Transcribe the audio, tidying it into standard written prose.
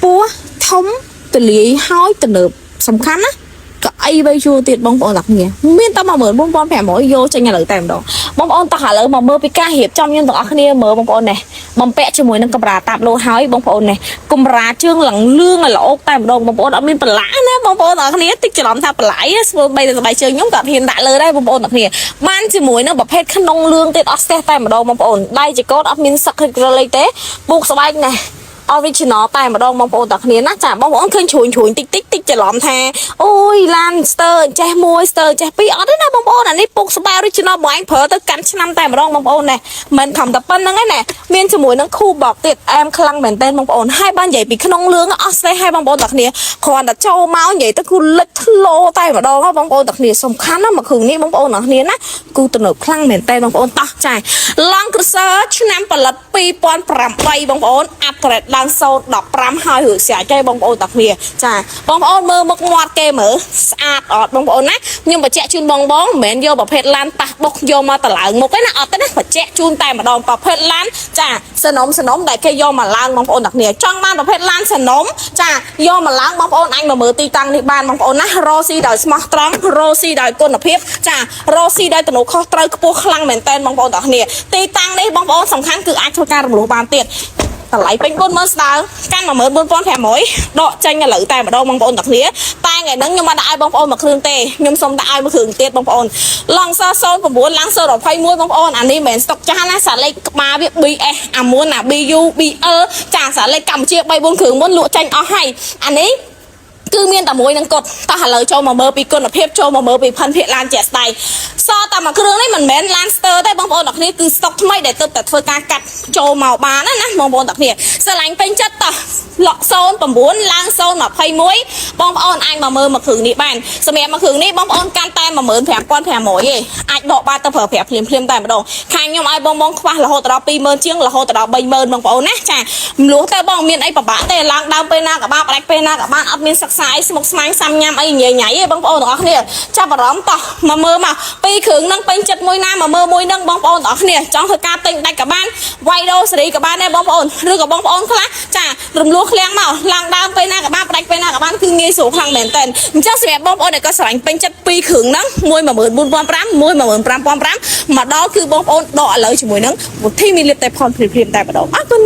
búa thống từ lý hói từ nộp sầm khăn á ai bây giờ tiền bông bông đặc nghề miên tao mà mở bông bông phải mỗi vô cho nhà lợi tèm đó bông bông ta hả lỡ mà mơ bị ca hiệp trong nhân tộc kia mở bông bông này bông pẹ cho mùi nâng cầm rà tạp lô hói bông bông này cầm rà trương lẳng lương là lỗ tèm đông bông bông đã miên bẩn lã nè bông bông ở kia tích cho làm thạp lãi bây giờ bài chơi nhóm gặp hiện đại lời đây bông bông đặc nghề ban cho mùi nó bập hết khăn nông lương tiền oxy tèm đông bông bông đây chỉ có admin sắc rồi tế buộc sờ bay này original តែម្ដងបងប្អូនតាគ្នាណាចាបងប្អូនឃើញជ្រួញតិចតិចច្រឡំថាអូយឡានស្ទើចេះមួយស្ទើចេះពីរអត់ទេណាបងប្អូនអានេះពុកស្បែ original បងឯងប្រើទៅកាន់ឆ្នាំតែម្ដងបងប្អូនណែមិនខំតែប៉ុណ្្នឹងឯណែមានជាមួយនឹងខូបកទៀតអែមខ្លាំងមែនតើបងប្អូនហើយបាននិយាយពីក្នុងលឿងអស់ស្ទេហើយបងប្អូនតាគ្នាគ្រាន់តែចូលមកនិយាយទៅគឺលិចធ្លោតែម្ដងបងប្អូនតាគ្នាសំខាន់ណាមកគ្រឿងនេះបងប្អូនតាគ្នាណាគូទំនើបខ្លាំងមែនតើបងប្អូនតោះចា Land Cruiser ឆ្នាំផលិត2008បងប្អូន upgrade ឡើង015ហើយរឿងស្រាយចេះបងប្អូនតាគ្នាចាបងប្អូនមើលមុខមាត់គេមើលស្អាតអត់បងប្អូនណាខ្ញុំបញ្ជាក់ជូនបងមិនមែនយកប្រភេទឡានប៉ះបុកយកមកតឡើងមុខទេណាអត់ទេណាបញ្ជាក់ជូនតែម្ដងប្រភេទឡានចាសនំដែលគេយកមកឡើងបងប្អូនតាគ្នាចង់បានប្រភេទឡានសនំចាយកមកឡើងបងប្អូនអញមកមើលទីតាំងនេះបានបងប្អូនណារ៉ូស៊ីដោយស្មោះត្រង់រ៉ូស៊ីដោយគុណភាពចារ៉ូស៊ីដោយទំនុកខុសត្រូវខ្ពស់ខ្លាំងមែនតើបងប្អូនតាគ្នាទីតាំងនេះបងប្អូនសំខាន់គឺអាចធ្វើការរំលោះបានទៀតតម្លៃពេញ40000ស្ដើងកាន់14500ដកចេញឥឡូវតែម្ដងបងប្អូនតាគ្នាតែថ្ងៃហ្នឹងខ្ញុំមិនដាក់ឲ្យបងប្អូនមកគ្រឿងទេខ្ញុំសុំដាក់ឲ្យមកគ្រឿងទៀតបងប្អូនឡងស09ឡើង021បងប្អូនអានេះមិនមែនស្តុកចាស់ណាសាលេខក្បាលវា BS អាមុនអា BU BL ចាសាលេខកម្ពុជា 3-4 គ្រឿងមុនលក់ចេញអស់ហើយអានេះគឺមានតែមួយនឹងកត់តោះឥឡូវចូលមកមើលពីគុណភាពចូលមកមើលពីផិនភាគឡានជាក់ស្ដែងសតែមួយគ្រឿងនេះមិនមែនឡានស្ទើទេបងប្អូនអ្នកគ្នាគឺស្តុកថ្មីដែលទើបតែធ្វើការកាត់ចូលមកបានណាបងប្អូនអ្នកគ្នាស្រឡាញ់ពេញចិត្តតោះលក់09ឡើង021បងប្អូនអាចមកមើលមួយគ្រឿងនេះបានសម្រាប់មួយគ្រឿងនេះបងប្អូនកាន់តែ15500ទេអាចដកបានទៅប្រើប្រាស់ភ្លាមតែម្ដងខាងខ្ញុំឲ្យបងខ្វះរហូតដល់20000ជាងរហូតដល់30000បងប្អូនណាចាមលោះទៅបងមានអីពិបាកទេឡើងដើមពេលណាក៏បានផ្ដាច់ពេលណាក៏បានអត់មានសិក្សាអីស្មុគស្មាញសាំញ៉ាំអីញ៉ៃទេបងប្អូនទាំងអស់គ្នាចាប់អារម្មណ៍តោះមកមើលមកពីរគ្រឿងហ្នឹងពេញចិត្តមួយណាមកមើលមួយហ្នឹងបងប្អូនទាំងអស់គ្នាចង់ធ្វើការទិញដាច់ក៏បានវាយដូសេរីក៏បានដែរបងប្អូនឬក៏បងប្អូនខ្លះចារំលោះឃ្លាំងមកឡើងដើមពេលណាក៏បានផ្ដាច់ពេលណាក៏បានគឺងាយស្រួលខ្លាំងមែនតើអញ្ចឹងសម្រាប់បងប្អូនដែលក៏ស្រឡាញ់ពេញចិត្តពីរគ្រឿងហ្នឹង14500 15500មកដល់គឺបងប្អូនដកឥឡូវជាមួយនឹងវិធីមានលៀបតែផនព្រៀមតែម្ដងអរគុណ